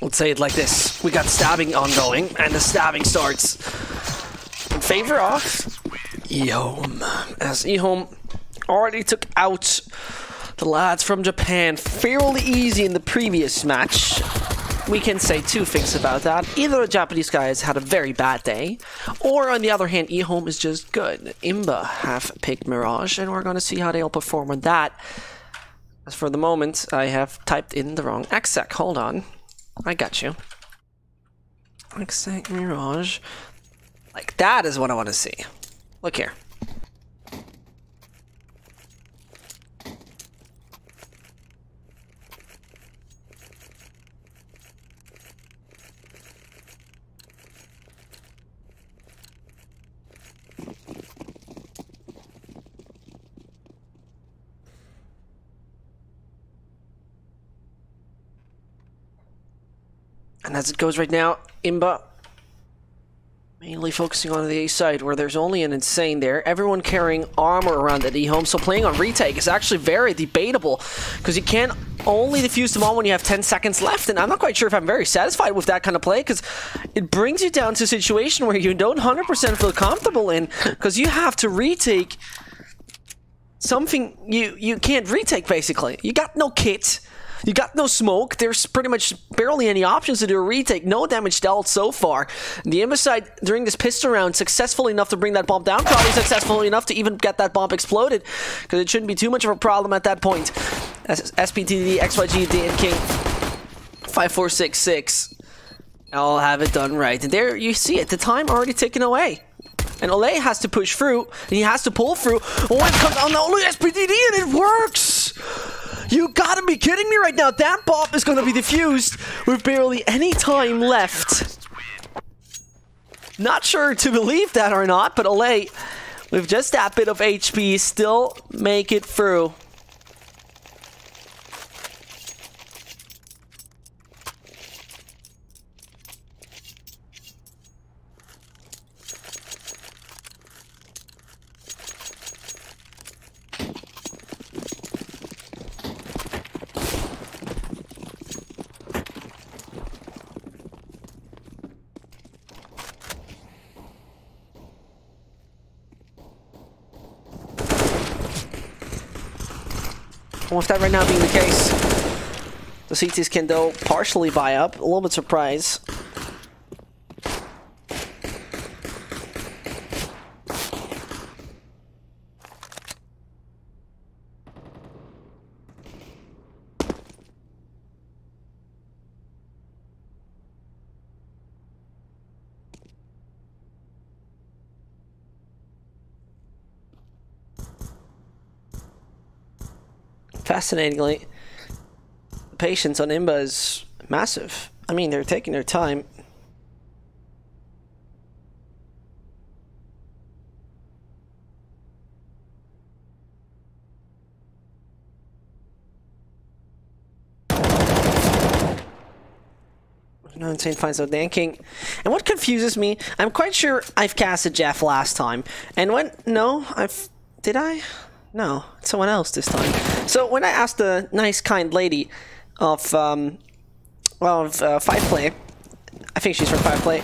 Let's say it like this. We got stabbing ongoing, and the stabbing starts in favor of EHOME. As EHOME already took out the lads from Japan fairly easy in the previous match. We can say two things about that. Either the Japanese guys had a very bad day, or on the other hand, EHOME is just good. IMBA have picked Mirage, and we're going to see how they'll perform on that. As for the moment, I have typed in the wrong exec. Hold on. I got you. Exec Mirage. Like, that is what I want to see. Look here. And as it goes right now, IMBA mainly focusing on the A side where there's only an insane there. Everyone carrying armor around at EHOME, so playing on retake is actually very debatable because you can only defuse them all when you have 10 seconds left, and I'm not quite sure if I'm very satisfied with that kind of play because it brings you down to a situation where you don't 100% feel comfortable in because you have to retake something you can't retake basically. You got no kit. You got no smoke. There's pretty much barely any options to do a retake. No damage dealt so far. The IMBA side, during this pistol round, successful enough to bring that bomb down. Probably successful enough to even get that bomb exploded. Because it shouldn't be too much of a problem at that point. SPTD, XYG, Dan King, 5466. I'll have it done right. And there you see it. The time already taken away. And Ole has to push through. And he has to pull through. Oh, it comes on the Ole SPTD and it works! You gotta be kidding me right now. That bomb is gonna be defused with barely any time left. Not sure to believe that or not, but Ole, with just that bit of HP, still make it through. And with that right now being the case, the CTs can though partially buy up. A little bit surprised. Fascinatingly, the patience on IMBA is massive. I mean, they're taking their time. No insane finds out Dan King. And what confuses me, I'm quite sure I've casted Jeff last time. And when, no, did I? No, it's someone else this time. So when I asked the nice, kind lady of 5play, I think she's from 5play,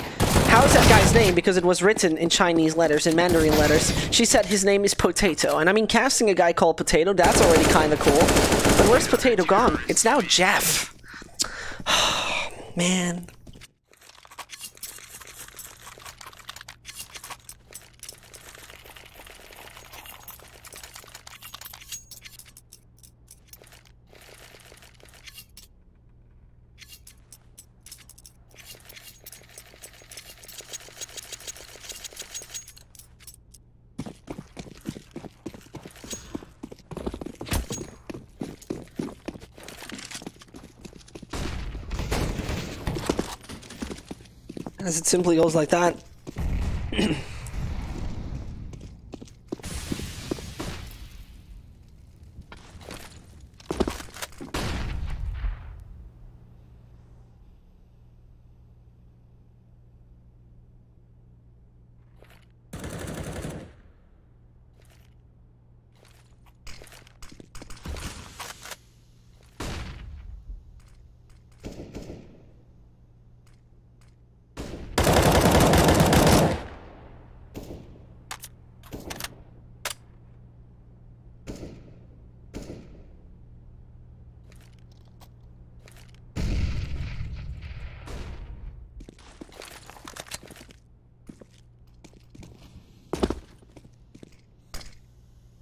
how is that guy's name? Because it was written in Chinese letters, in Mandarin letters. She said his name is Potato. And I mean, casting a guy called Potato, that's already kind of cool. But where's Potato gone? It's now Jeff. Man. As it simply goes like that.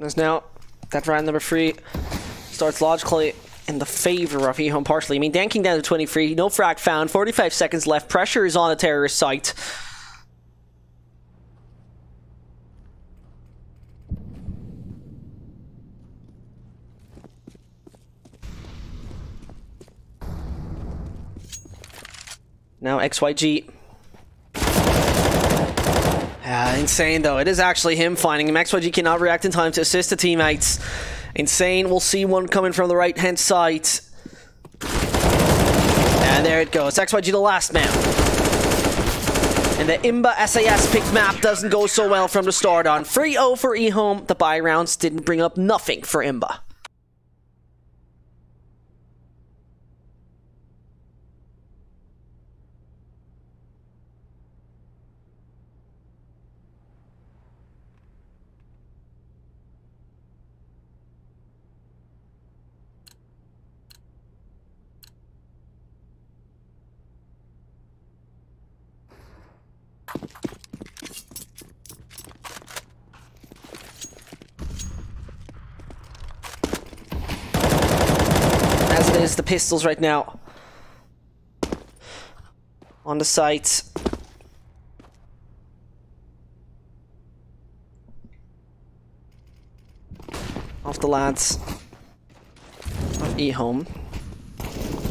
As now that round number 3 starts logically in the favor of EHOME partially. I mean, danking down to 23, no frag found, 45 seconds left, pressure is on the terrorist site. Now XYG. Insane though, it is actually him finding him. XYG cannot react in time to assist the teammates. Insane, we'll see one coming from the right hand side. And there it goes, XYG the last man. And the IMBA.SAS picked map doesn't go so well from the start on. 3-0 for EHOME, the buy rounds didn't bring up nothing for IMBA. As it is, the pistols right now on the site. Of the lads of EHOME.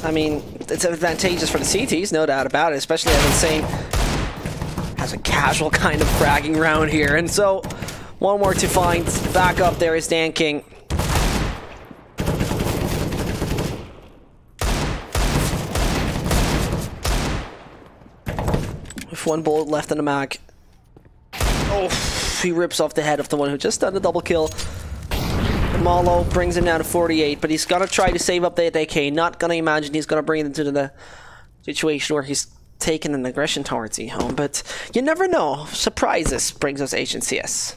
I mean, it's advantageous for the CTs, no doubt about it, especially as Insane has a casual kind of fragging round here. And so, one more to find. Back up there is Dan King. With one bullet left in the mag. Oh, he rips off the head of the one who just done the double kill. Malo brings him down to 48, but he's got to try to save up that AK. Not going to imagine he's going to bring it into the situation where he's taking an aggression towards EHOME, but you never know. Surprises brings us Asian CS.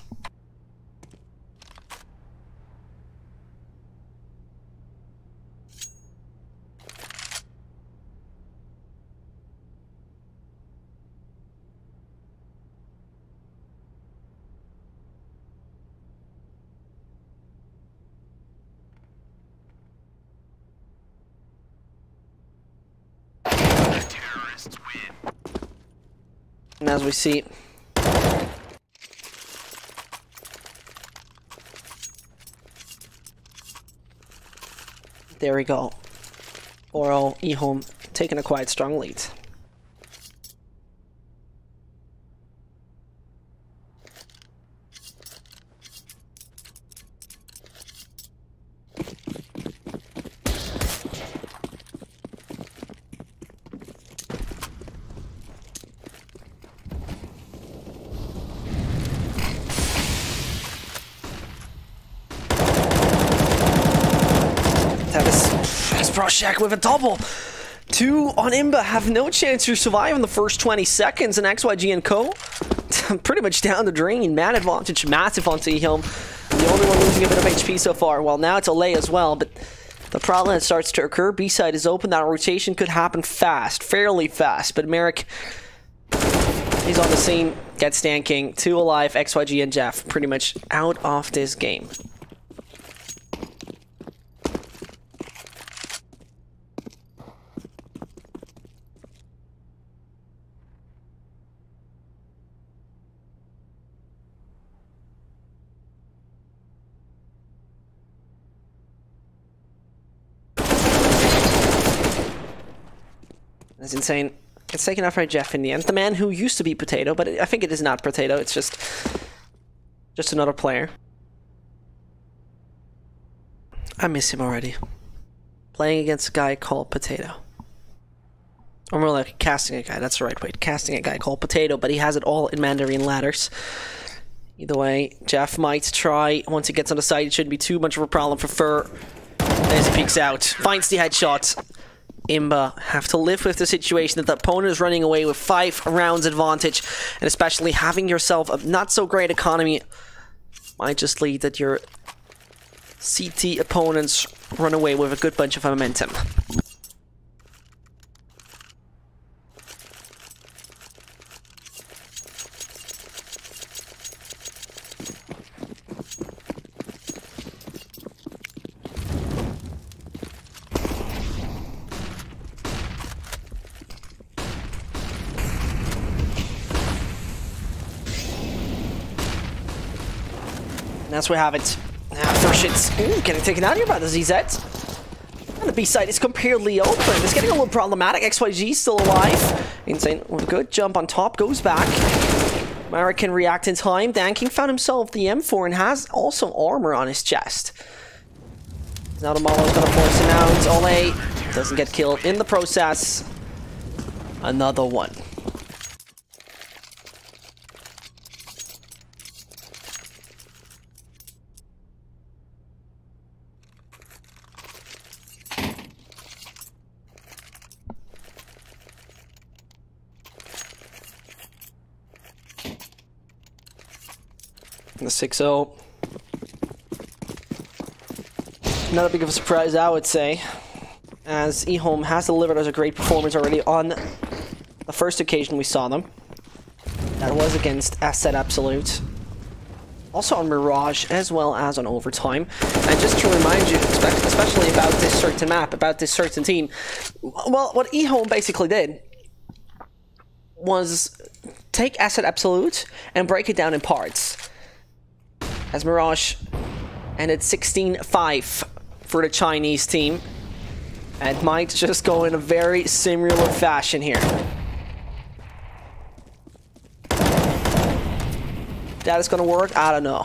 And as we see, there we go. 4-0 EHOME taking a quite strong lead. Proshak with a double. 2 on IMBA have no chance to survive in the first 20 seconds, and XYG and Co. pretty much down the drain. Man advantage, massive onto EHOME. The only one losing a bit of HP so far. Well, now it's Olay as well, but the problem that starts to occur. B-side is open. That rotation could happen fast, fairly fast, but Merrick, he's on the scene, gets Stan King. 2 alive, XYG and Jeff pretty much out of this game. That's insane. It's taken out by Jeff in the end. The man who used to be Potato, but I think it is not Potato. It's just another player. I miss him already. Playing against a guy called Potato. Or more like casting a guy. That's the right way. Casting a guy called Potato, but he has it all in Mandarin ladders. Either way, Jeff might try. Once he gets on the side, it shouldn't be too much of a problem for Fur. As he peeks out. Finds the headshot. IMBA have to live with the situation that the opponent is running away with 5 rounds advantage, and especially having yourself a not so great economy might just lead that your CT opponents run away with a good bunch of momentum. that's what we have it. First hits, getting taken out here by the ZZ. And the B side is completely open. It's getting a little problematic. XYG still alive. Insane. Well, good jump on top. Goes back. Mara can react in time. Danking found himself the M4 and has also armor on his chest. Now the Molo's gonna force him out. Ole doesn't get killed in the process. Another one. The 6-0. Not a big of a surprise, I would say, as EHOME has delivered us a great performance already on the first occasion we saw them. That was against S5 Absolute. Also on Mirage, as well as on Overtime. And just to remind you, especially about this certain map, about this certain team, well, what EHOME basically did was take S5 Absolute and break it down in parts. As Mirage ended 16-5 for the Chinese team. And might just go in a very similar fashion here. That is going to work? I don't know.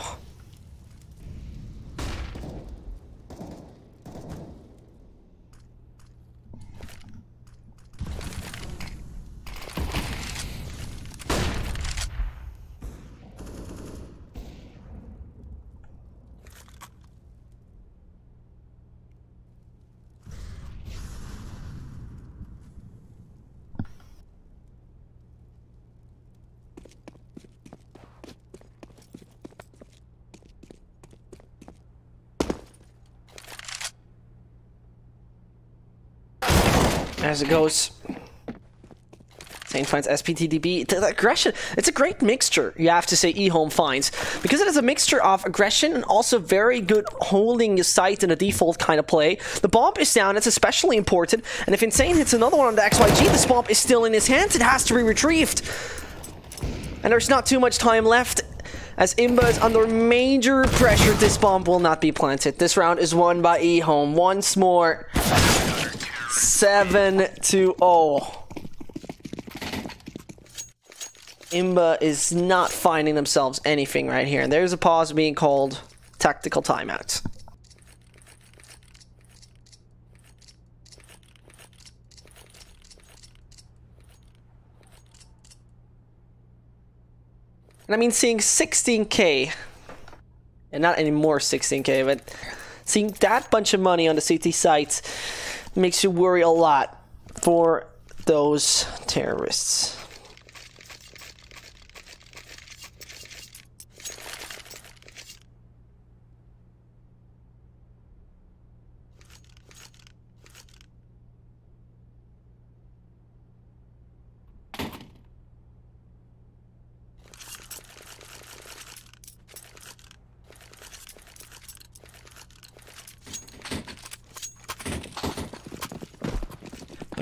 As it goes, Sane finds SPTDB. The aggression, it's a great mixture, you have to say, EHOME finds. Because it is a mixture of aggression and also very good holding your sight in a default kind of play. The bomb is down, it's especially important. And if Insane hits another one on the XYG, this bomb is still in his hands. It has to be retrieved. And there's not too much time left. As IMBA is under major pressure, this bomb will not be planted. This round is won by EHOME. Once more. 7-0. IMBA is not finding themselves anything right here. And there's a pause being called. Tactical timeout. And I mean, seeing 16K, and not anymore 16K, but seeing that bunch of money on the CT site makes you worry a lot for those terrorists.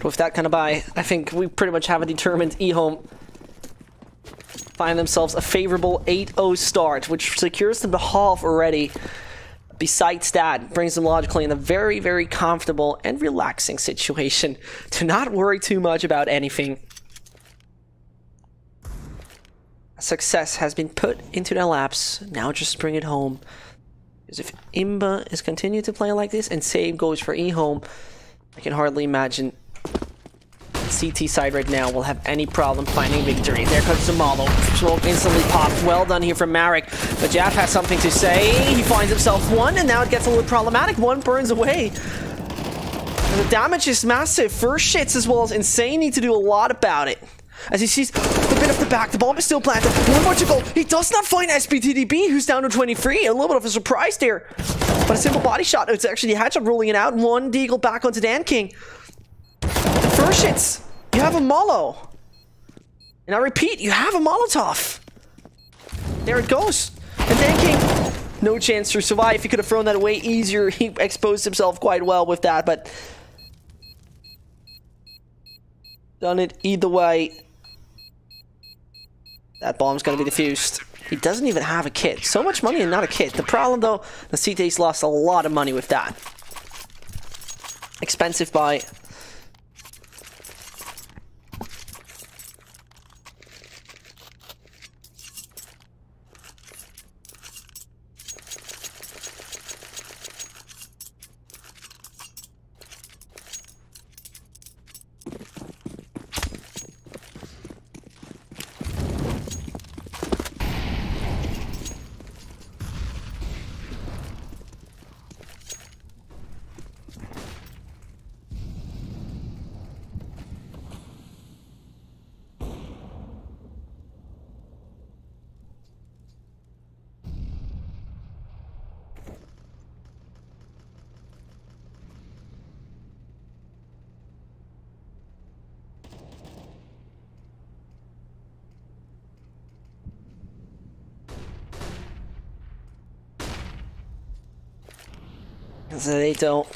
With that kind of buy, I think we pretty much have a determined EHOME find themselves a favorable 8-0 start, which secures them the half already. Besides that, brings them logically in a very, very comfortable and relaxing situation to not worry too much about anything. Success has been put into their laps. Now just bring it home. Because if IMBA is continuing to play like this and same goes for EHOME, I can hardly imagine CT side right now will have any problem finding victory. There comes the Malo. Smoke instantly popped. Well done here from Marek. But Jaff has something to say. He finds himself one, and now it gets a little problematic. One burns away. And the damage is massive. First shits as well as Insane need to do a lot about it. As he sees the bit of the back, the bomb is still planted. One more to go. He does not find SPTDB, who's down to 23. A little bit of a surprise there. But a simple body shot. It's actually the headshot ruling it out. One deagle back onto Dan King. First hits, you have a Molo. And I repeat, you have a Molotov. There it goes. And Dan King, no chance to survive. He could have thrown that away easier. He exposed himself quite well with that, but done it either way. That bomb's gonna be defused. He doesn't even have a kit. So much money and not a kit. The problem, though, the CTA's lost a lot of money with that. Expensive buy. Zerato.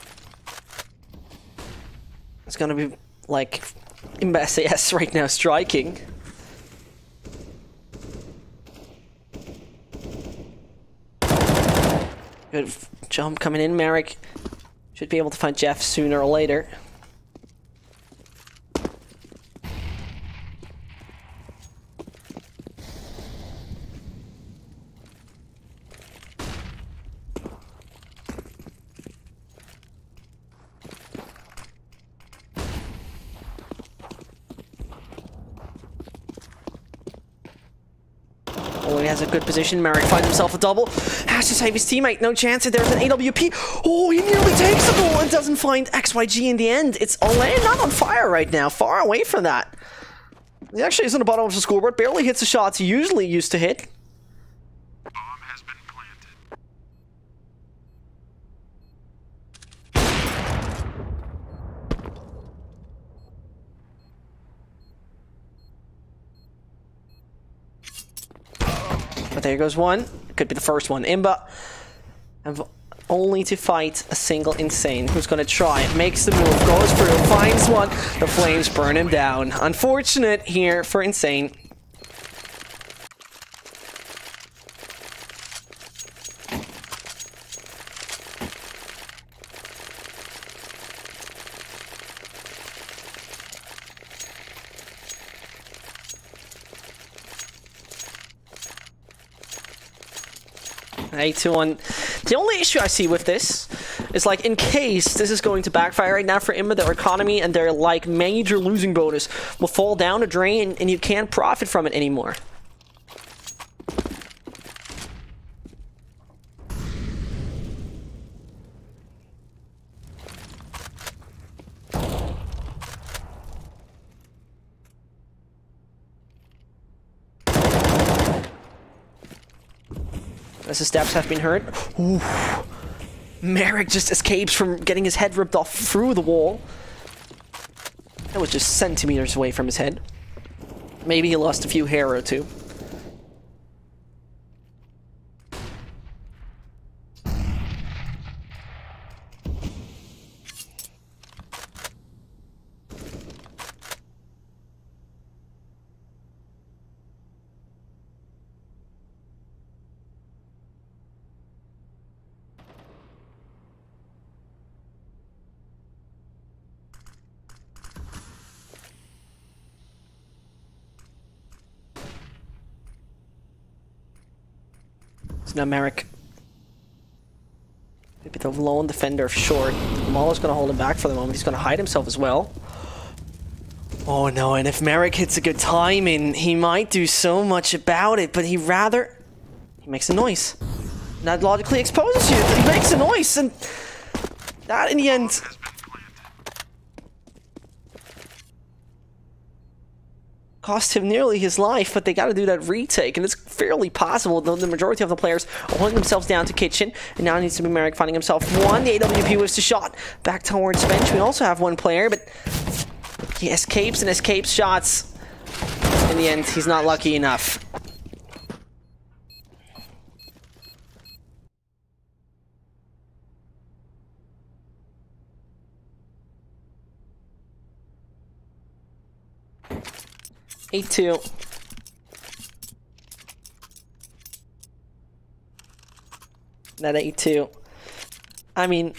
It's gonna be like IMBA.SAS right now striking. Good jump coming in, Merrick. Should be able to find Jeff sooner or later. Oh, he has a good position. Merrick finds himself a double. Has to save his teammate. No chance. There's an AWP. Oh, he nearly takes the ball and doesn't find XYG in the end. It's Olen not on fire right now. Far away from that. He actually is on the bottom of the scoreboard. Barely hits the shots he usually used to hit. Bomb has been planted. But there goes one. Could be the first one. IMBA have only to fight a single Insane. Who's going to try? Makes the move. Goes through. Finds one. The flames burn him down. Unfortunate here for Insane. A2-1. The only issue I see with this is, like, in case this is going to backfire right now for IMBA, their economy and their, like, major losing bonus will fall down the drain and you can't profit from it anymore. As the steps have been heard. Ooh. Merrick just escapes from getting his head ripped off through the wall. That was just centimeters away from his head. Maybe he lost a few hair or two. Now Merrick. Maybe the lone defender short. Mahler's going to hold him back for the moment. He's going to hide himself as well. Oh no, and if Merrick hits a good timing, he might do so much about it, but he makes a noise. And that logically exposes you. He makes a noise, and that in the end... cost him nearly his life, but they got to do that retake, and it's fairly possible, though the majority of the players are holding themselves down to kitchen, and now it needs to be Merrick finding himself one. The AWP was the shot back towards bench. We also have one player, but he escapes and escapes shots. In the end, he's not lucky enough. A2. That A2. I mean,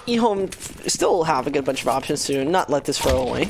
EHOME still have a good bunch of options to not let this throw away.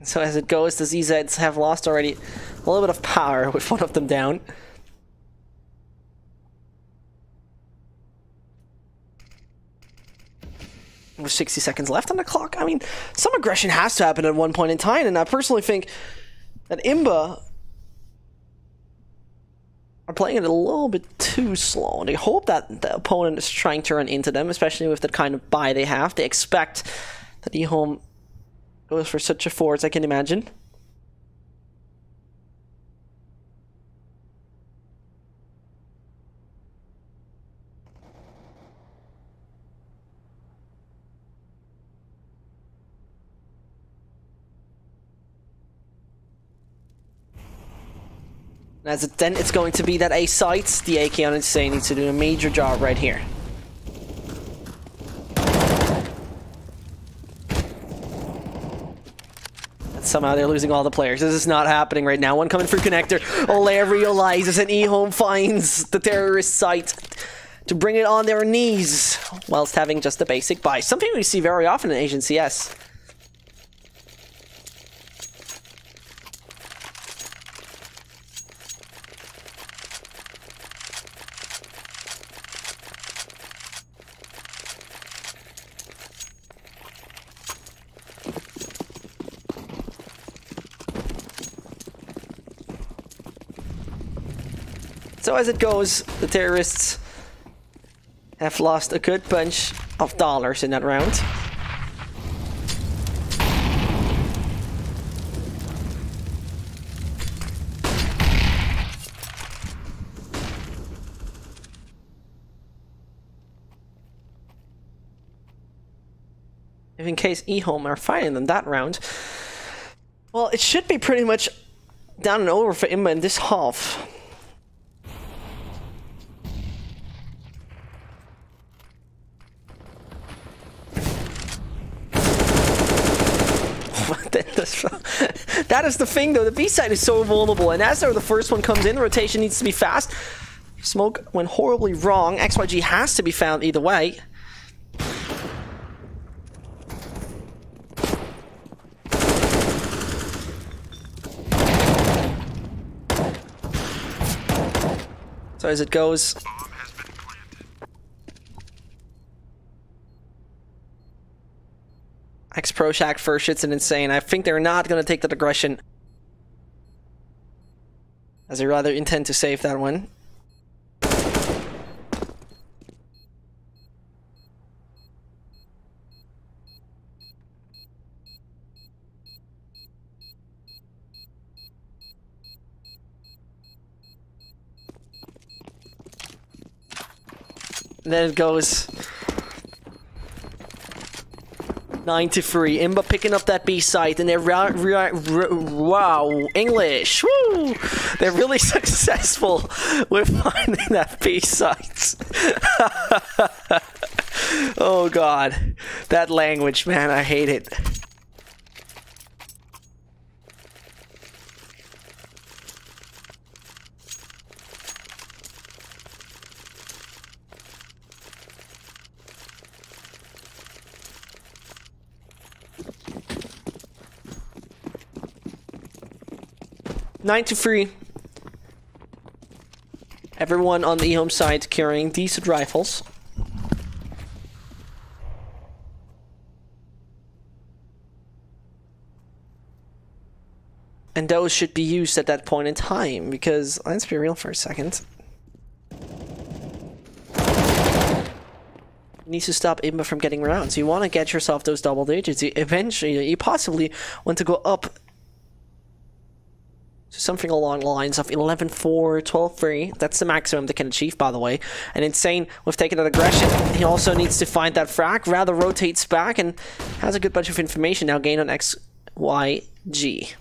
So as it goes, the ZZs have lost already a little bit of power with one of them down. With 60 seconds left on the clock, I mean, some aggression has to happen at one point in time, and I personally think that IMBA are playing it a little bit too slow. They hope that the opponent is trying to run into them, especially with the kind of buy they have. They expect that EHOME goes for such a force, I can imagine. And then it's going to be that A sites. The AK on Insane needs to do a major job right here. Somehow they're losing all the players. This is not happening right now. One coming through connector. Olaire realizes and EHOME finds the terrorist site to bring it on their knees whilst having just a basic buy. Something we see very often in Asian CS. So as it goes, the terrorists have lost a good bunch of dollars in that round. If in case EHOME are fighting them that round, well, it should be pretty much down and over for IMBA in this half. That is the thing, though. The B side is so vulnerable, and as the first one comes in, the rotation needs to be fast. Smoke went horribly wrong. XYG has to be found either way. So as it goes, X-Pro Shack first shits an Insane. I think they're not going to take that aggression, as they rather intend to save that one. And then it goes 9-3. IMBA picking up that B site, and they're wow, English. Woo! They're really successful with finding that B site. Oh god, that language, man, I hate it. Nine to 3. Everyone on the EHOME side carrying decent rifles. And those should be used at that point in time, because let's be real for a second. You need to stop IMBA from getting rounds. You want to get yourself those double digits. Eventually, you possibly want to go up Something along the lines of 11-4, 12-3. That's the maximum they can achieve, by the way. And Insane, with taking that aggression, he also needs to find that frag. Rather rotates back and has a good bunch of information now gained on X, Y, G.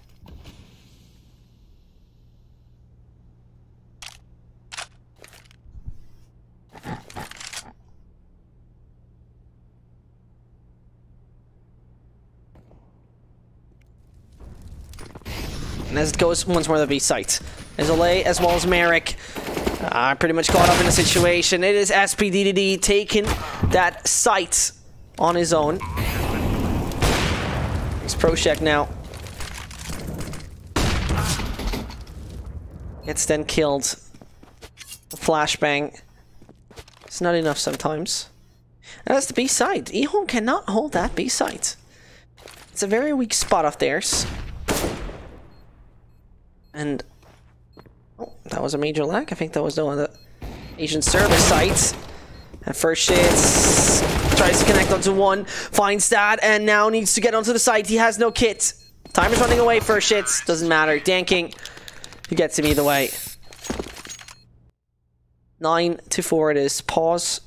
And as it goes, once more the B site. There's Olay as well as Merrick. Pretty much caught up in the situation. It is SPDDD taking that site on his own. It's Proshek now. Gets then killed. A flashbang. It's not enough sometimes. And that's the B site. EHOME cannot hold that B site. It's a very weak spot of theirs. And oh, that was a major lag. I think that was the one of the Asian service sites. And first shits tries to connect onto one, finds that, and now needs to get onto the site. He has no kit. Time is running away. First shits doesn't matter. Danking, he gets him either way. 9-4 it is. Pause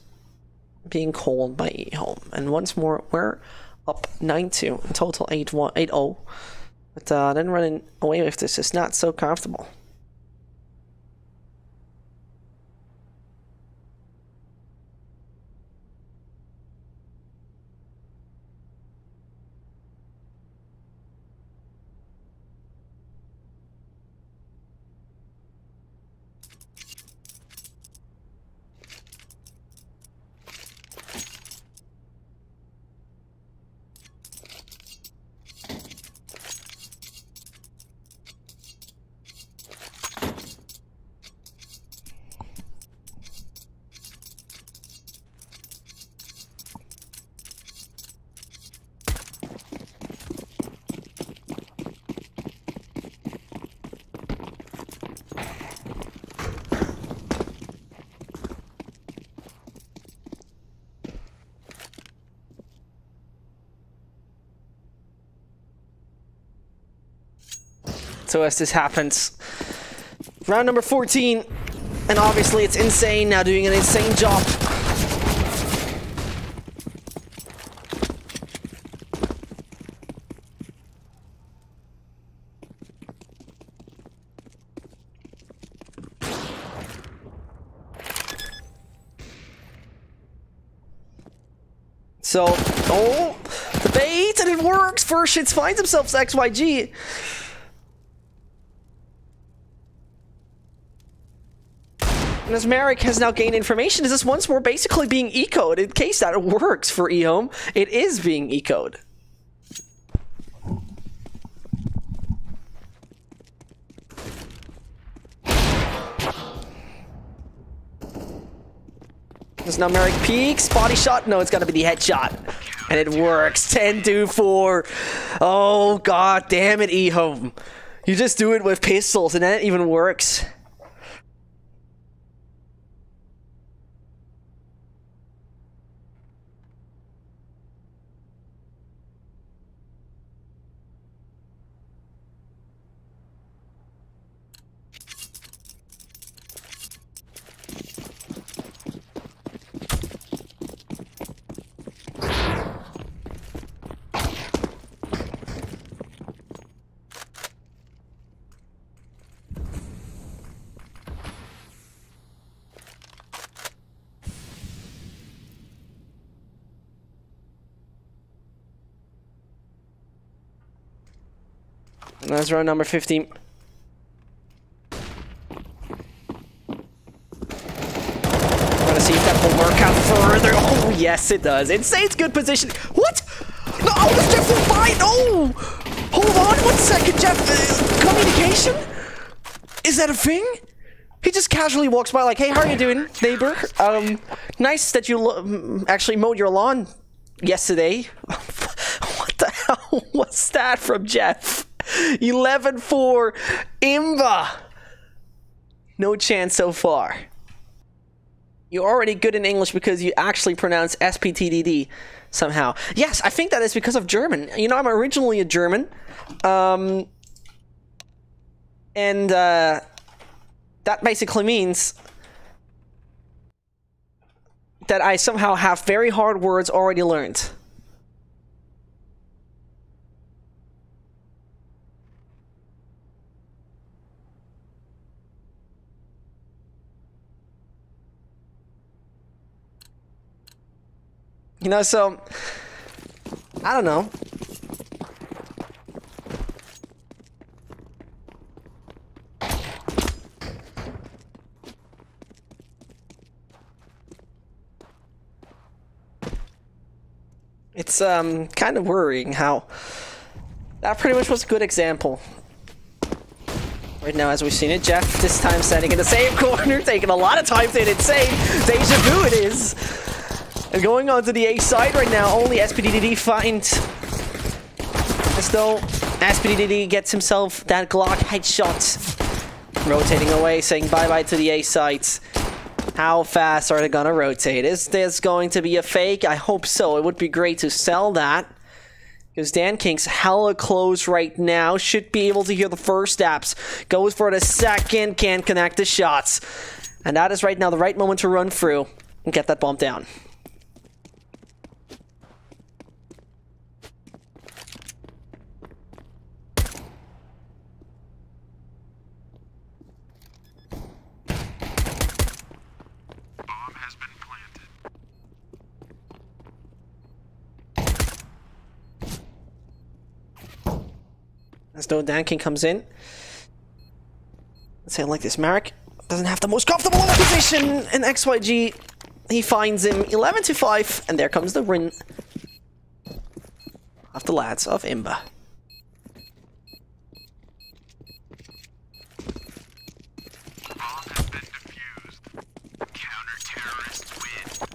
being called by EHOME, and once more we're up 9-2 in total 8-0. But then running away with this is not so comfortable. So as this happens, round number 14, and obviously it's Insane now doing an insane job. So, oh, the bait, and it works. First Shits finds himself XYG. And as Merrick has now gained information, is this once more basically being ecoed? In case that it works for EHOME, it is being ecoed. There's now Merrick peeks, body shot. No, it's got to be the headshot. And it works. 10-4. Oh, god damn it, EHOME. You just do it with pistols and then it even works. And that's round number 15. Trying to see if that will work out further. Oh, yes, it does. Insane's good position. What? No, does Jeff will fight? No! Hold on 1 second, Jeff. Communication? Is that a thing? He just casually walks by like, hey, how are you doing, neighbor? Nice that you actually mowed your lawn yesterday. What the hell was that from Jeff? 11-4 IMBA. No chance so far. You're already good in English because you actually pronounce SPTDD somehow. Yes, I think that is because of German. You know, I'm originally a German. And that basically means that I somehow have very hard words already learned. You know, so I don't know. It's kind of worrying how that pretty much was a good example. Right now, as we've seen it, Jeff this time standing in the same corner, taking a lot of time to hit insane. Deja vu it is. And going on to the A side right now, only SPDDD finds as though SPDDD gets himself that Glock headshot. Rotating away, saying bye-bye to the A sides. How fast are they gonna rotate? Is this going to be a fake? I hope so. It would be great to sell that. Because Dan King's hella close right now. Should be able to hear the first apps. Goes for the second. Can't connect the shots. And that is right now the right moment to run through and get that bomb down. As though Dan King comes in. Let's say like this. Marek doesn't have the most comfortable position in XYG. He finds him 11-5, and there comes the win of the lads of IMBA. Bomb has been defused. Counter-terrorists win.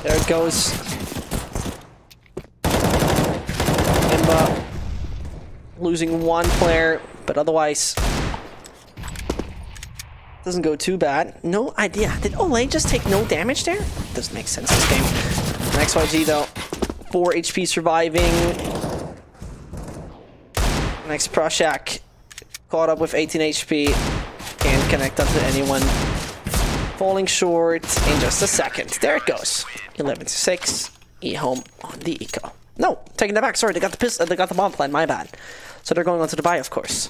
There it goes. IMBA losing one player, but otherwise doesn't go too bad. No idea. Did Olay just take no damage there? Doesn't make sense this game. And XYG though, 4 HP surviving. Next Proshak caught up with 18 HP. Can't connect onto anyone. Falling short in just a second. There it goes. 11-6. EHOME on the eco. No, taking that back. Sorry, they got the pistol. They got the bomb plan. My bad. So they're going on to the buy, of course.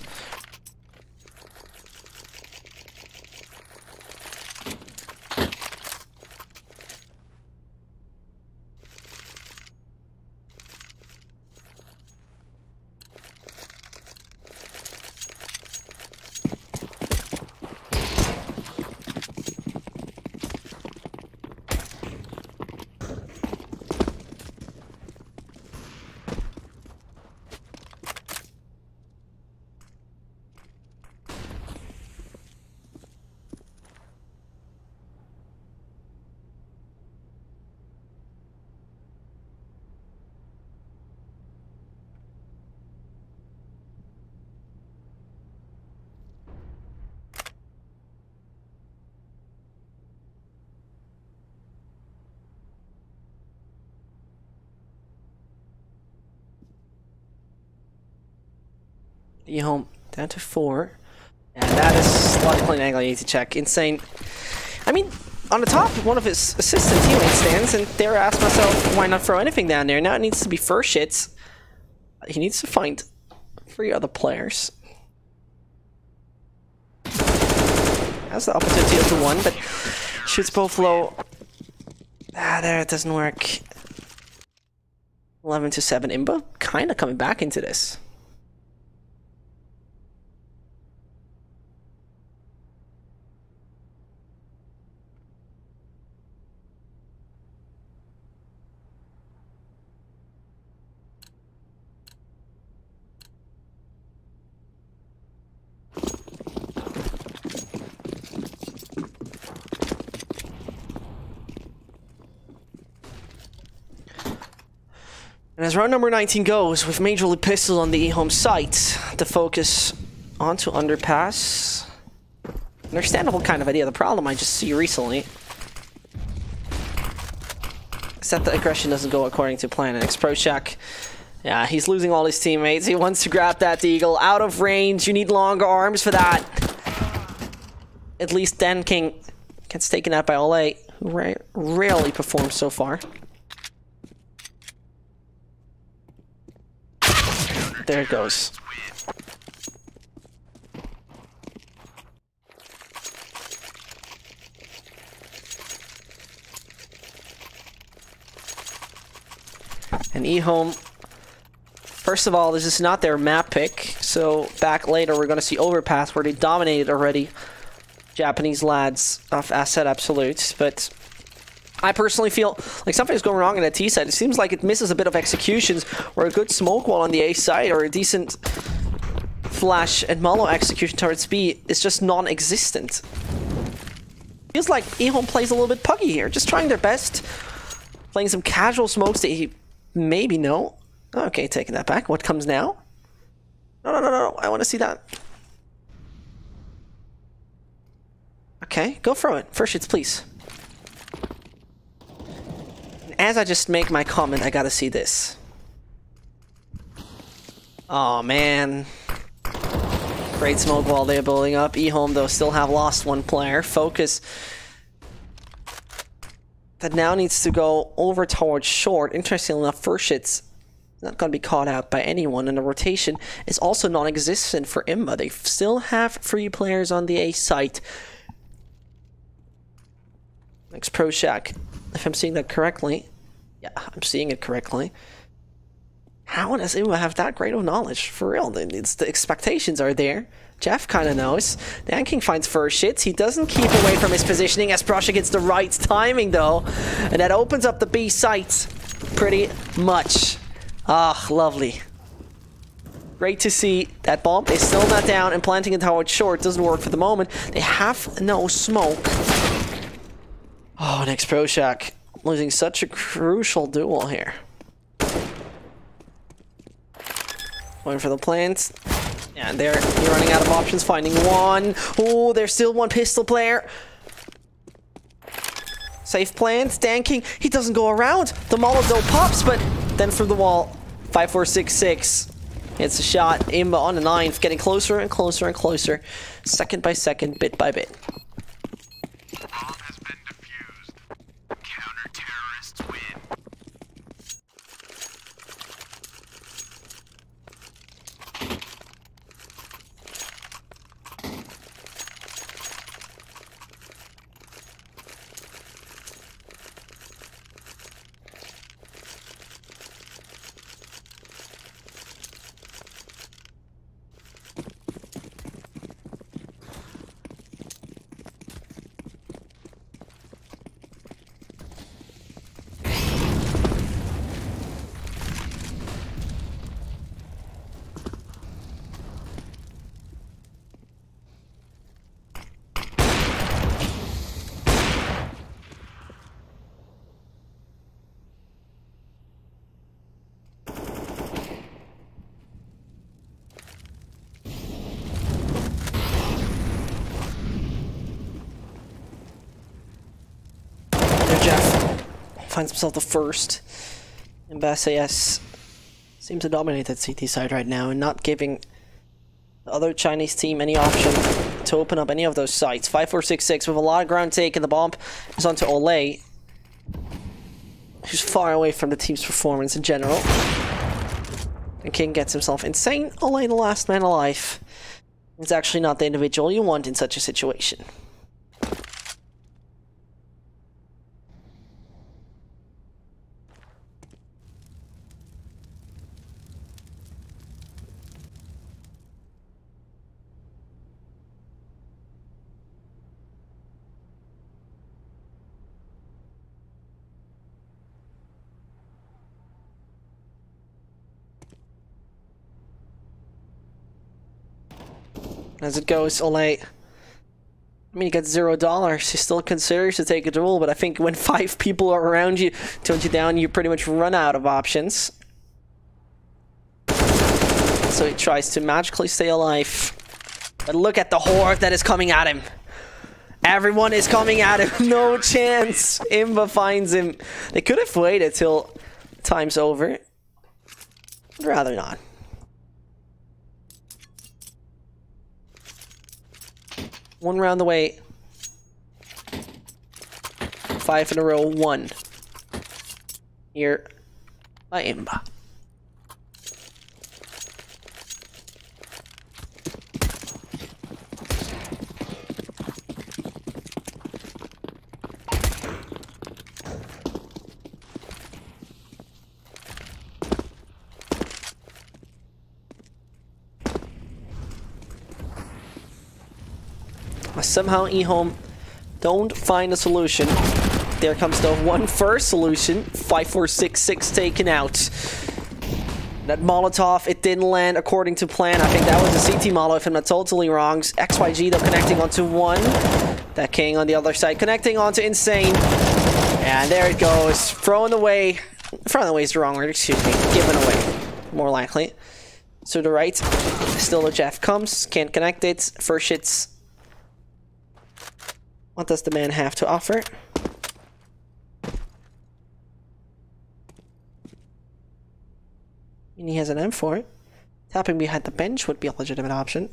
EHOME down to 4. And that is a lot of playing angle I need to check. Insane. I mean, on the top, one of his assistant teammates stands, and there I asked myself, why not throw anything down there? Now it needs to be first shits. He needs to find 3 other players. Has the opportunity to 1, but shoots both low. Ah, there, it doesn't work. 11-7. IMBA kind of coming back into this. As round number 19 goes, with Major League Pistol on the EHOME site, the focus onto underpass. Understandable kind of idea. The problem I just see recently is that the aggression doesn't go according to plan. And X-Pro-Shack, yeah, he's losing all his teammates. He wants to grab that Deagle. Out of range. You need longer arms for that. At least Dan King gets taken out by Ole, who rarely performs so far. There it goes. And EHOME, first of all, this is not their map pick, so back later we're going to see Overpass, where they dominated already Japanese lads of Asset Absolutes, but I personally feel like something's going wrong on the T side. It seems like it misses a bit of executions, where a good smoke wall on the A side or a decent flash and Malo execution towards B is just non-existent. Feels like EHOME plays a little bit puggy here, just trying their best, playing some casual smokes that he maybe know. Okay, taking that back. What comes now? No, I want to see that. Okay, go for it. First hits, please. As I just make my comment, I gotta see this. Oh man. Great smoke wall they're building up. EHOME, though, still have lost one player. Focus that now needs to go over towards short. Interestingly enough, first hits not going to be caught out by anyone, and the rotation is also non-existent for IMBA. They still have 3 players on the A site. X-Pro-Shack, if I'm seeing that correctly. Yeah, I'm seeing it correctly. How does IMBA have that great of knowledge? For real, the expectations are there. Jeff kind of knows. Dan King finds first hits. He doesn't keep away from his positioning as Prussia gets the right timing, though. And that opens up the B site pretty much. Ah, lovely. Great to see that bomb. They still not down, and planting it towards short doesn't work for the moment. They have no smoke. Oh, and X-Pro-Shack losing such a crucial duel here. Going for the plants. Yeah, and they're running out of options, finding one. Oh, there's still one pistol player. Safe plants. Dan King, he doesn't go around. The Molotov pops, but then from the wall, 5-4-6-6. It's a shot. IMBA on the 9th, getting closer and closer and closer. Second by second, bit by bit. Bomb has been defused. Counter-terrorists win. Finds himself the first. IMBA.SAS seems to dominate that CT side right now and not giving the other Chinese team any option to open up any of those sites. 5-4-6-6 with a lot of ground take, and the bomb is onto Ole, who's far away from the team's performance in general. And King gets himself insane. Ole, the last man alive. It's actually not the individual you want in such a situation. As it goes, Ole, I mean, he gets $0. He still considers to take a duel, but I think when 5 people are around you, tone you down, you pretty much run out of options. So he tries to magically stay alive. But look at the horde that is coming at him. Everyone is coming at him. No chance. IMBA finds him. They could have waited till time's over. I'd rather not. One round away. 5 in a row. 1. Here by IMBA. Somehow EHOME don't find a solution. There comes the one first solution. 5466 taken out. That Molotov, it didn't land according to plan. I think that was a CT Molotov, if I'm not totally wrong. XYG though connecting onto 1. That King on the other side connecting onto Insane. And there it goes. Thrown away. Thrown away is the wrong word, excuse me. Given away, more likely. To the right. Still the Jeff comes. Can't connect it. First hits. What does the man have to offer? And he has an M4. Tapping behind the bench would be a legitimate option.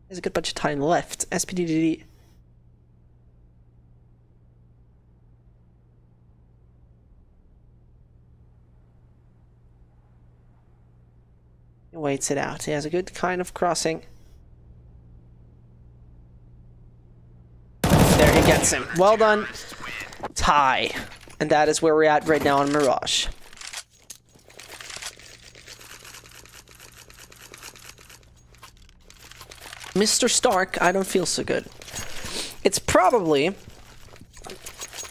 There's a good bunch of time left. SPDDD. He waits it out. He has a good kind of crossing. There, he gets him. Well done. Tie. And that is where we're at right now on Mirage. Mr. Stark, I don't feel so good. It's probably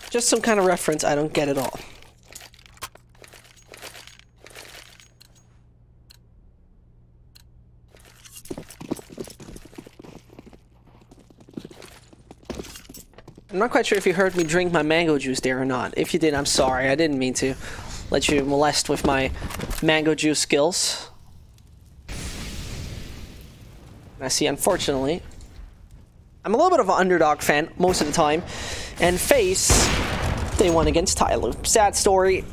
just some kind of reference I don't get at all. I'm not quite sure if you heard me drink my mango juice there or not. If you did, I'm sorry. I didn't mean to let you molest with my mango juice skills. I see, unfortunately, I'm a little bit of an underdog fan most of the time. And FaZe, they won against Tyloo. Sad story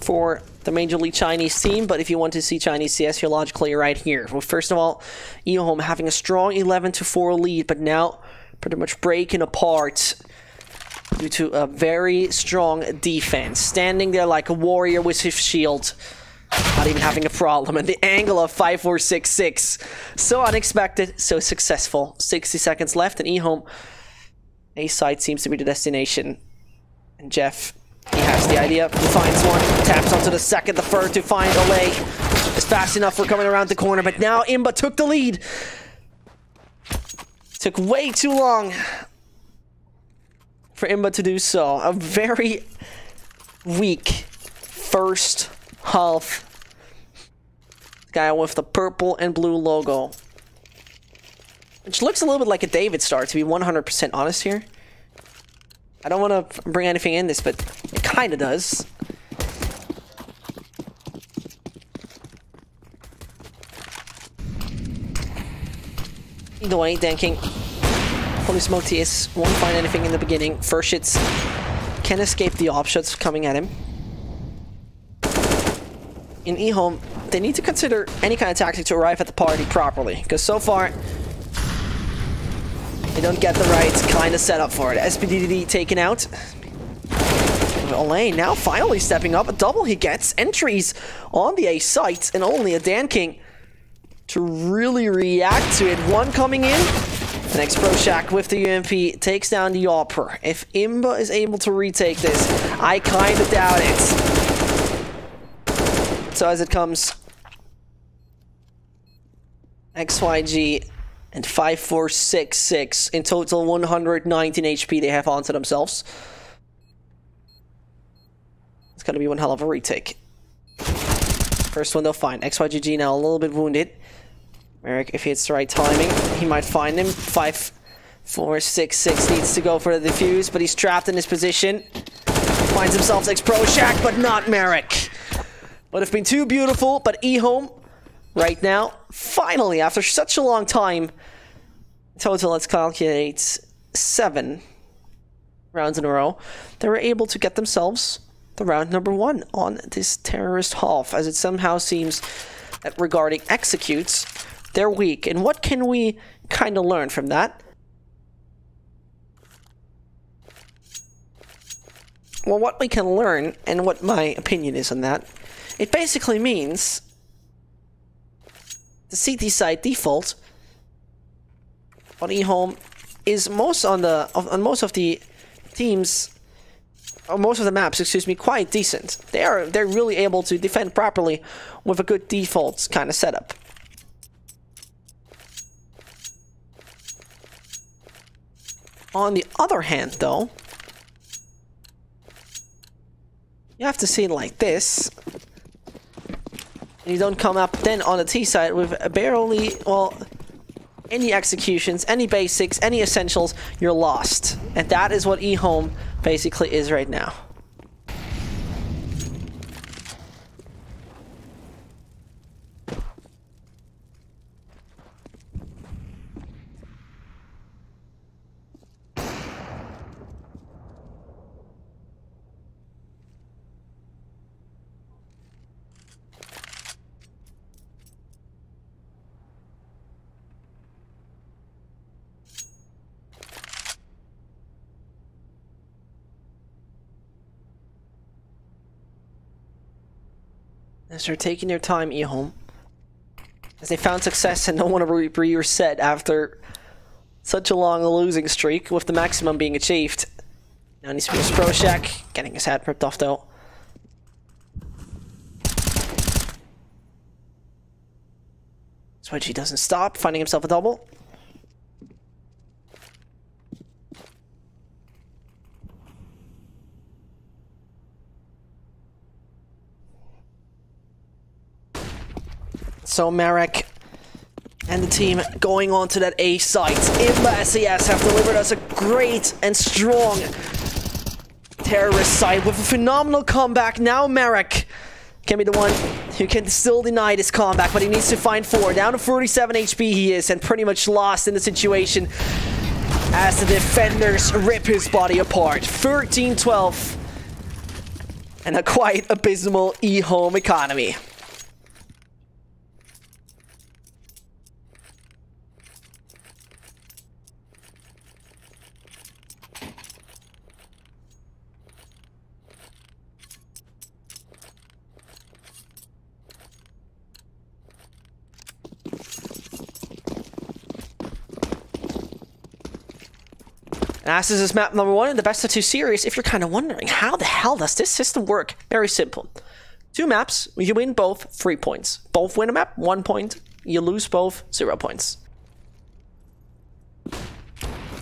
for the Major League Chinese team, but if you want to see Chinese CS, you're logically right here. Well, first of all, EHOME having a strong 11-4 lead, but now pretty much breaking apart due to a very strong defense. Standing there like a warrior with his shield. Not even having a problem. And the angle of 5466. So unexpected, so successful. 60 seconds left, and EHOME A side seems to be the destination. And Jeff, he has the idea. He finds one, taps onto the second, the third to find Olay. It's fast enough for coming around the corner, but now IMBA took the lead. Took way too long for IMBA to do so. A very weak first half. Guy with the purple and blue logo. Which looks a little bit like a David Star, to be 100% honest here. I don't want to bring anything in this, but it kind of does. Either way, Danking. Holy smoke, TS won't find anything in the beginning. First hits can escape the offshots coming at him. In EHOME, they need to consider any kind of tactic to arrive at the party properly, because so far they don't get the right kind of setup for it. SPDD taken out. Olay now finally stepping up. A double he gets. Entries on the A site, and only a Danking to really react to it. One coming in. The next Pro Shack with the UMP takes down the Opera. If IMBA is able to retake this, I kind of doubt it. So as it comes, XYG and 5466 in total, 119 HP they have onto themselves. It's gonna be one hell of a retake. First one they'll find. XYGG now a little bit wounded. Merrick, if he hits the right timing, he might find him. 5466 needs to go for the defuse, but he's trapped in his position. Finds himself X Pro Shack, but not Merrick. Would have been too beautiful, but EHOME right now, finally, after such a long time, total, let's calculate 7 rounds in a row, they were able to get themselves the round number 1 on this terrorist half, as it somehow seems that regarding executes, they're weak. And what can we kind of learn from that? Well, what we can learn, and what my opinion is on that, it basically means the CT side default on EHOME is most on most of the teams, or most of the maps, excuse me, quite decent. They're really able to defend properly with a good default kind of setup. On the other hand, though, you have to see it like this. And you don't come up then on the T side with barely, well, any executions, any basics, any essentials, you're lost. And that is what EHOME basically is right now. As they're taking their time, EHOME, as they found success and don't want to be reset after such a long losing streak, with the maximum being achieved. Now needs to be a Pro Shack, getting his head ripped off though. Switchy doesn't stop, finding himself a double. So Marek and the team going on to that A site. IMBA.SAS have delivered us a great and strong terrorist site with a phenomenal comeback. Now Marek can be the one who can still deny this comeback, but he needs to find 4. Down to 47 HP he is, and pretty much lost in the situation as the defenders rip his body apart. 13-12 and a quite abysmal EHOME economy. As this is map number 1 in the best of 2 series, if you're kind of wondering, how the hell does this system work? Very simple. 2 maps, you win both, 3 points. Both win a map, 1 point. You lose both, 0 points.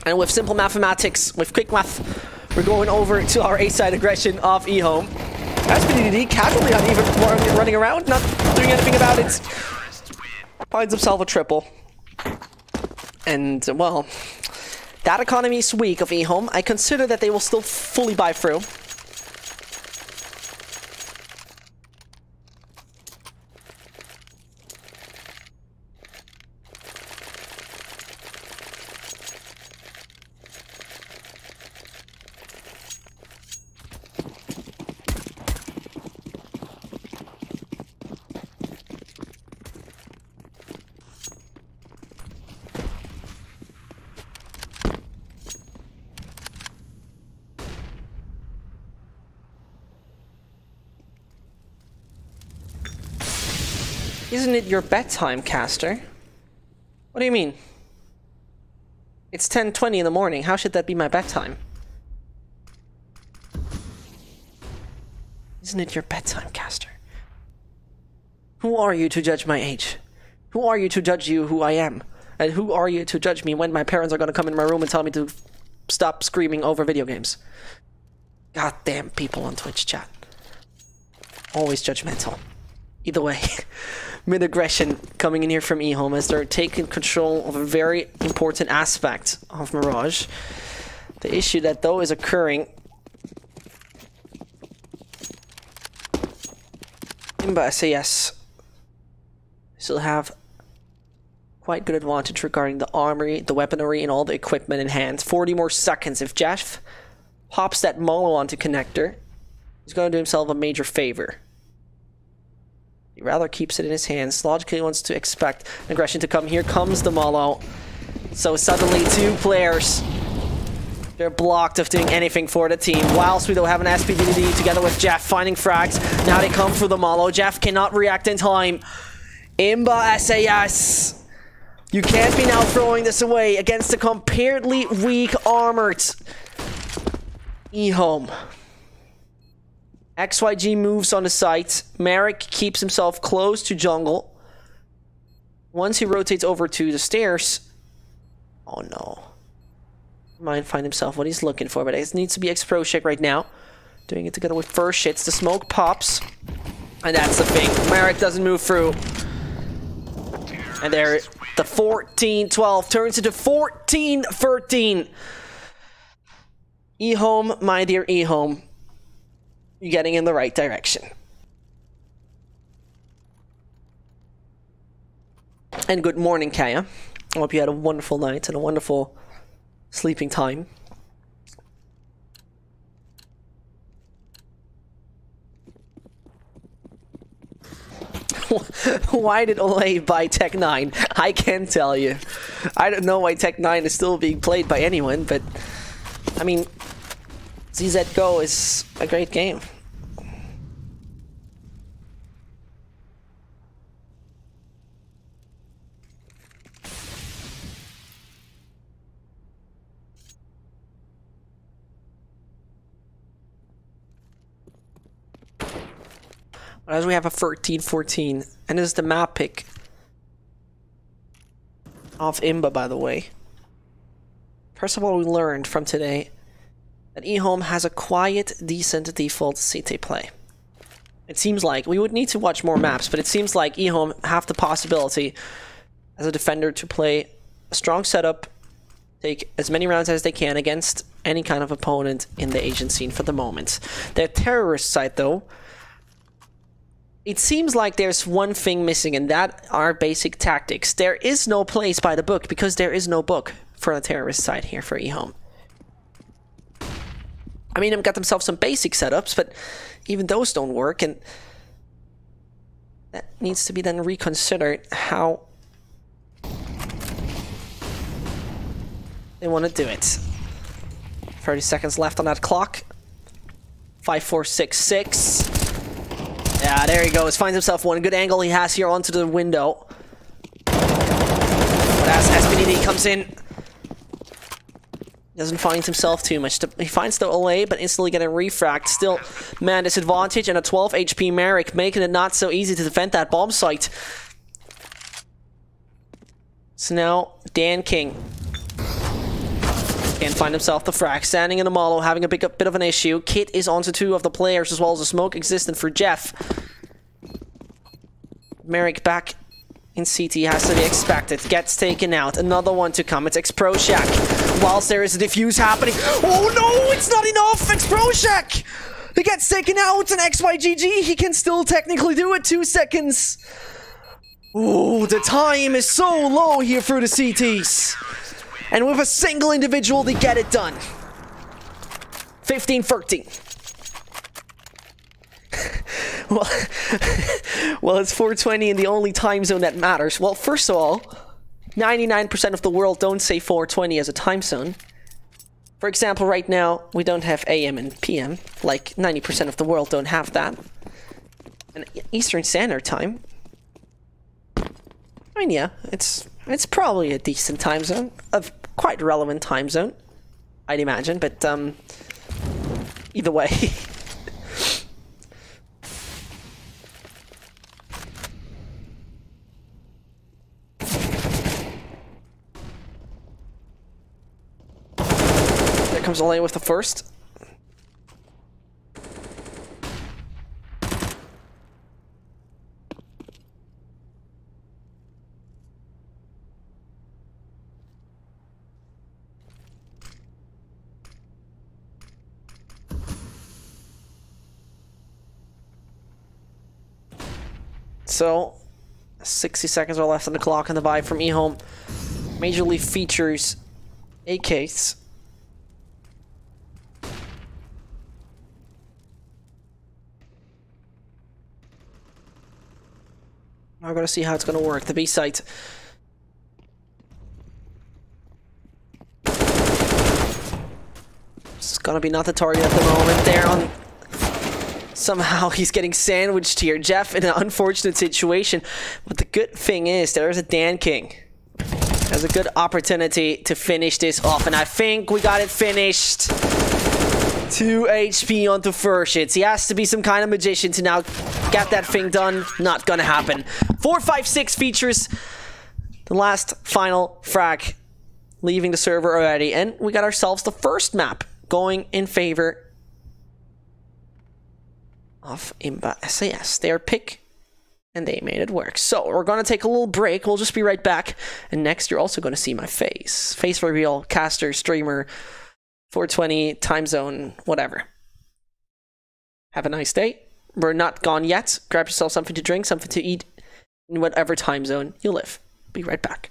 And with simple mathematics, with quick math, we're going over to our A-side aggression of EHOME. SPDD casually not even running around, not doing anything about it. Finds himself a triple. And, well, that economy's weak of EHOME. I consider that they will still fully buy through. Isn't it your bedtime, caster? What do you mean? It's 10:20 in the morning. How should that be my bedtime? Isn't it your bedtime, caster? Who are you to judge my age? Who are you to judge you who I am? And who are you to judge me when my parents are gonna come in my room and tell me to stop screaming over video games? Goddamn people on Twitch chat. Always judgmental. Either way, mid-aggression coming in here from EHOME as they're taking control of a very important aspect of Mirage. The issue that though is occurring, IMBA.SAS Still have quite good advantage regarding the armory, the weaponry, and all the equipment in hand. 40 more seconds. If Jeff pops that Molo onto connector, he's going to do himself a major favor. He rather keeps it in his hands. Logically wants to expect aggression to come. Here comes the Molo. So suddenly 2 players, they're blocked of doing anything for the team. Whilst we don't have an SPDD together with Jeff finding frags. Now they come for the Molo. Jeff cannot react in time. IMBA.SAS. You can't be now throwing this away against the comparatively weak armored EHOME. XYG moves on the site. Merrick keeps himself close to jungle. Once he rotates over to the stairs... Oh no. Might find himself what he's looking for, but it needs to be X-Pro-Check right now. Doing it together with first hits. The smoke pops. And that's the thing. Merrick doesn't move through. And there, the 14-12 turns into 14-13. EHOME, my dear EHOME, you're getting in the right direction. And good morning, Kaya. I hope you had a wonderful night and a wonderful sleeping time. Why did Olay buy Tech 9? I can't tell you. I don't know why Tech 9 is still being played by anyone, but I mean, ZZ Go is a great game. As we have a 13-14, and this is the map pick of IMBA, by the way. First of all, we learned from today that EHOME has a quiet, decent default CT play. It seems like, we would need to watch more maps, but it seems like EHOME have the possibility as a defender to play a strong setup, take as many rounds as they can against any kind of opponent in the Asian scene for the moment. Their terrorist side, though, it seems like there's one thing missing, and that are basic tactics. There is no place by the book, because there is no book for the terrorist side here for EHOME. I mean, they've got themselves some basic setups, but even those don't work, and that needs to be then reconsidered how they want to do it. 30 seconds left on that clock. 5, 4, 6, 6. Yeah, there he goes. Finds himself one good angle he has here onto the window. But as SPDD comes in, doesn't find himself too much. He finds the Olay, but instantly getting refragged. Still, man, disadvantage and a 12 HP Merrick, making it not so easy to defend that bomb site. So now, Dan King can't find himself the frag. Standing in the Molo, having a bit of an issue. Kit is onto 2 of the players, as well as a smoke existent for Jeff. Merrick back in CT has to be expected. Gets taken out. Another one to come. It's X-Pro-Check. Whilst there is a defuse happening. Oh no, it's not enough! X-Pro-Check! He gets taken out, and XYGG, he can still technically do it. 2 seconds. Ooh, the time is so low here for the CTs. And with a single individual, they get it done. 15-13. well, it's 4:20 in the only time zone that matters. Well, first of all, 99% of the world don't say 4:20 as a time zone. For example, right now, we don't have AM and PM. Like, 90% of the world don't have that. And Eastern Standard Time, I mean, yeah, it's probably a decent time zone, a quite relevant time zone, I'd imagine, but either way. There comes Olay with the first. So, 60 seconds are left on the clock, and the buy from EHOME. Major League features a case. Now we're going to see how it's going to work. The B site. It's going to be not the target at the moment. There on. Somehow he's getting sandwiched here. Jeff in an unfortunate situation. But the good thing is there's a Dan King. There's a good opportunity to finish this off. And I think we got it finished. 2 HP onto Furshits. He has to be some kind of magician to now get that thing done. Not gonna happen. 4, 5, 6 features. The last final frag. Leaving the server already. And we got ourselves the first map going in favor of IMBA.SAS. Their pick, and they made it work. So we're going to take a little break. We'll just be right back. And next, you're also going to see my face. Face reveal, caster, streamer, 420, time zone, whatever. Have a nice day. We're not gone yet. Grab yourself something to drink, something to eat, in whatever time zone you live. Be right back.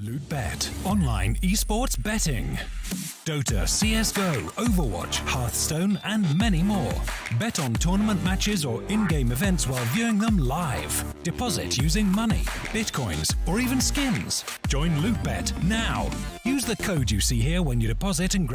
LootBet, online esports betting. Dota, CSGO, Overwatch, Hearthstone, and many more. Bet on tournament matches or in-game events while viewing them live. Deposit using money, bitcoins, or even skins. Join LootBet now. Use the code you see here when you deposit and grab